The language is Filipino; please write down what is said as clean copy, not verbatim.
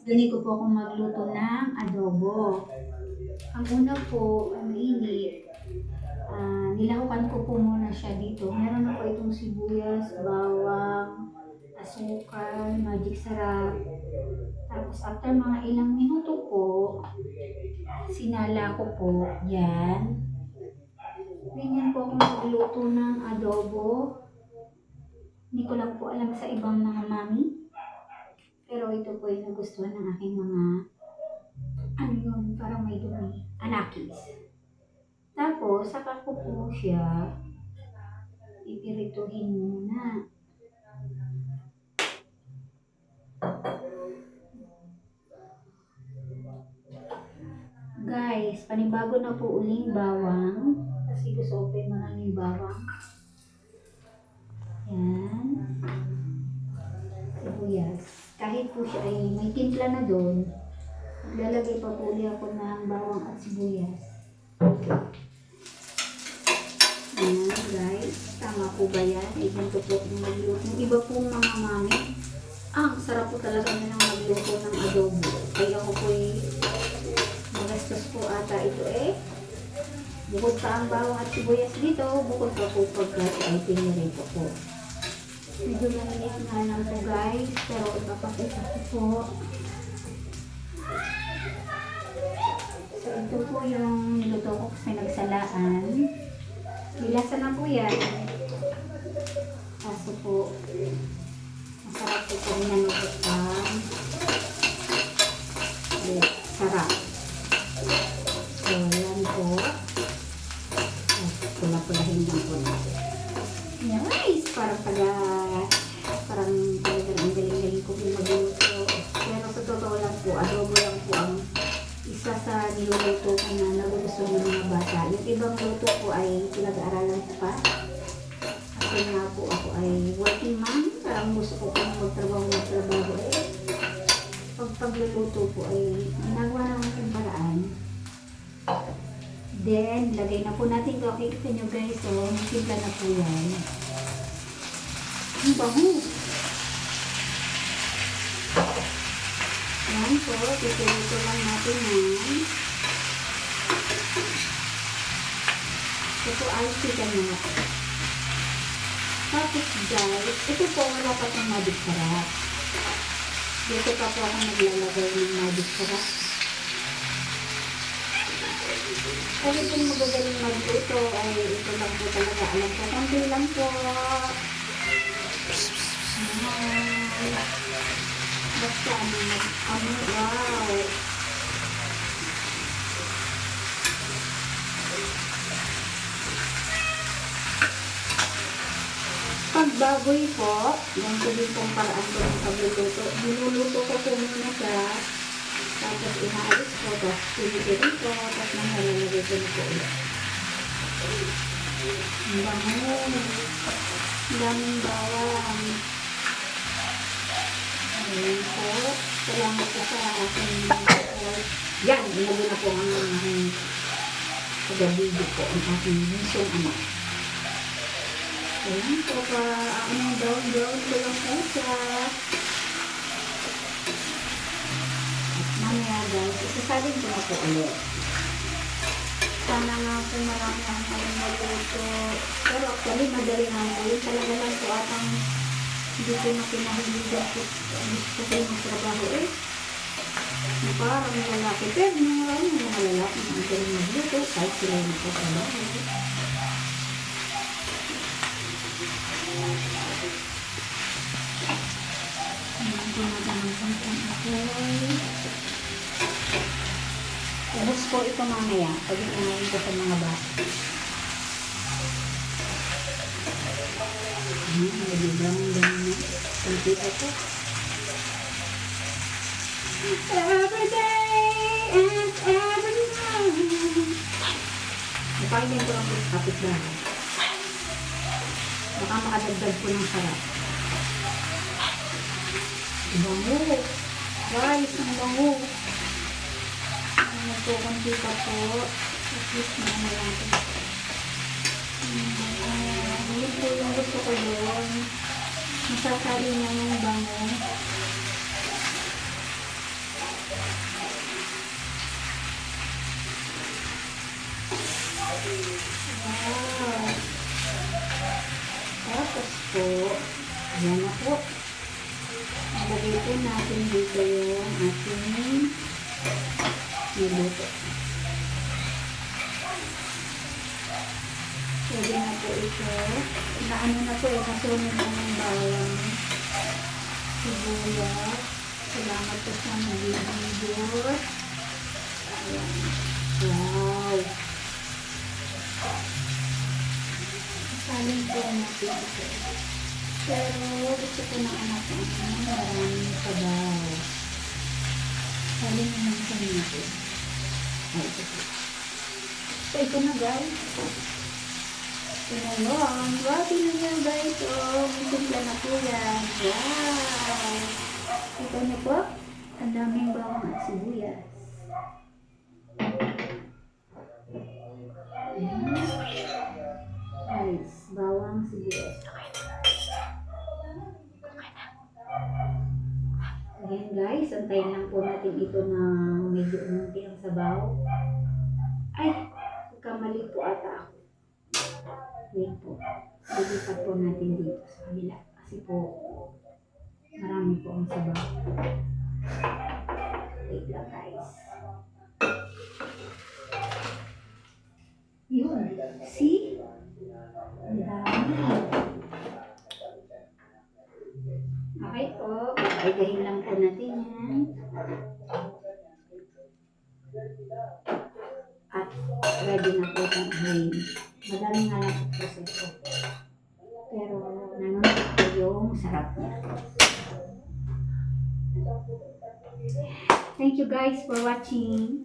Ganito po akong magluto ng adobo. Ang una po, ang mainit, nilahukan ko po muna siya dito. Meron na po itong sibuyas, bawang, asukal, magic sarap. Tapos after mga ilang minuto po, sinala ko po yan. Ganyan po akong magluto ng adobo. Hindi ko lang po alam sa ibang mga mami. Pero ito po yung nagustuhan ng aking mga, ano yun, parang may dumi, anakis. Tapos, saka ko po siya ipirituhin muna. Guys, panibago na po uling bawang. Kasi gusto ko pa maraming bawang. Yan. Sibuyas. Kahit po siya ay may timpla na doon, maglalagay pa po ulit ako ng bawang at sibuyas. Ayan guys, tama po ba yan? Ay ganito po yung magluto. Yung iba pong mga mami, ang sarap po talaga nilang magluto ng adobo. Kaya ako po magastos po ata ito Bukod pa ang bawang at sibuyas dito, bukod pa po pagkat ay pinirito po. Medyo mainit nga lang po guys, pero ipapakita ko po. So ito po yung niluto ko kasi nagsalaan. Nilasa na po yan. Kaso po, masarap po po nanutukan. Sarap. So yan po. Pula-pulahin lang po natin. Nice! Parang talagang ang galing-galing ko yung magluto. Pero sa totoo lang po, adobo lang po ang isa sa niluluto ko na nagugustuhan ng mga bata. Yung ibang luto po ay pinag-aaralan ko pa. Kasi nga po ako ay working mom. Parang gusto ko pong magtrabaho. Pag pagluluto po ay ginagawa naman yung paraan. Then, lagay na po natin ito. Kita nyo guys, magsimple na po yan. Ang bango. Yan po, pipilito lang natin yan. Ito po ay chicken na. Tapos guys, ito po wala pa itong magic sarap. Dito pa po ako naglalagay ng magic sarap. Kasi kung magagaling magluto ay ito lang po talaga. Alam ko, konti lang po. Basta wow. Pagbaboy po, yan po din pong paraan ko ng pagluluto. Niluluto ko po muna siya. Tapos inaalis ko, tapos pinipirin ko, tapos nalalagay ko na po ulit. Ang bango. Ang daming bawang. Ayan po. Salamat po sa aking yan, ilagay na po ang aking pag-video po, ang aking misyon anak. Ayan po pa, ang down ko lang po siya. Mamaya guys, isasalin ko na po ulit. Sana nga po marami ang kanyang maluto. Pero actually, madali nga po. Yun talaga lang po atang hindi ko na pinahiligan po. Gusto ko yung trabaho parang lalaki. Pero maraming mga lalaki na ang galing magluto. Kahit sila yung trabaho. Ayan po natin ang apoy. Ubus po ito mamaya. Pag-inayin ko sa mga bata. Nagiglang-lang na. Kunti ako. Every day and every night. Napainin ko lang po sa kapitbahay. Baka makadagdag po ng sarap. Bango. Guys, ang bango. Nagkukunti pa po. At least na ano lang po. Yun po yung gusto ko yun. Masasali niya yung bango. Wow. Tapos po, ayan na po. Ilagay po natin dito yung ating niluto. Pwede na po ito. Naano na po kasunod na ng bawang, sibuyas. Salamat po sa nag-video. Ayan. Wow. Salin po natin ito. Pero gusto ko ng anak ko maraming sabaw. Salin naman sa natin. Ay, ito po. So, ito na guys. Ito na yun. Wow, tingnan nyo guys. Oh, may simpla na po yan. Wow. Ito na po. Ang daming bawang at sibuyas. Guys, bawang sibuyas. Ayan guys, antayin lang po natin ito na medyo unti ang sabaw. Ay, kamali po ata ako. Wait po. Lilipat po natin dito sa kabila. Kasi po, marami po ang sabaw. Wait lang guys. Yun. See? Ang dami. Okay po. Pagdahin lang po natin yan. At ready na po itong hain. Madami nga lang po proseso. Pero nanonood po yung sarap niya. Thank you guys for watching.